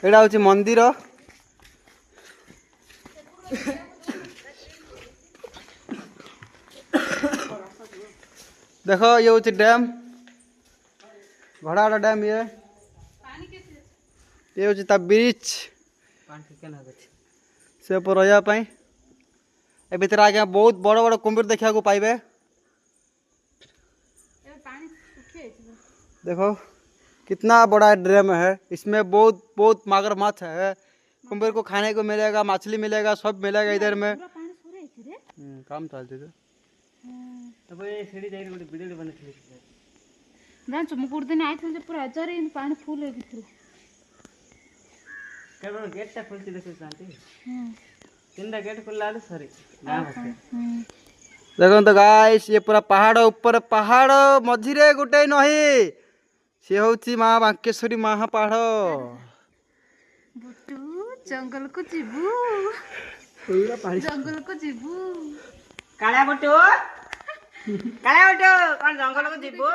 एटा हूँ मंदिर। देख ये हूँ डैम घड़ाड़ा डैम। ये हूँ ता ब्रिज से रहा ए भीतर आज्ञा बहुत बड़ बड़ कुंभीर देखा पाइबे। देखो कितना बड़ा डैम है। इसमें बहुत बहुत मगरमच्छ है। कुंभीर को खाने को मिलेगा, मछली मिलेगा, सब मिलेगा इधर में। काम चलती थे तब ये सीढ़ी जाई गोटे वीडियो बनैथिले जान मु गुड दिन आइथिल जे पूरा जरे पानी फुल हो गइथिल केवल गेट टा खुलती देखो शांति तीनटा गेट खुलला सॉरी गांव बसे। देखो तो गाइस ये पूरा पहाड़ ऊपर पहाड़ मझिरे गोटे नही सी हूँ माँ बांकेश्वरी महापहाड़। बुटू जंगल को जीवू जंगल को जीवू काला बटो कौन जंगल को जीवो।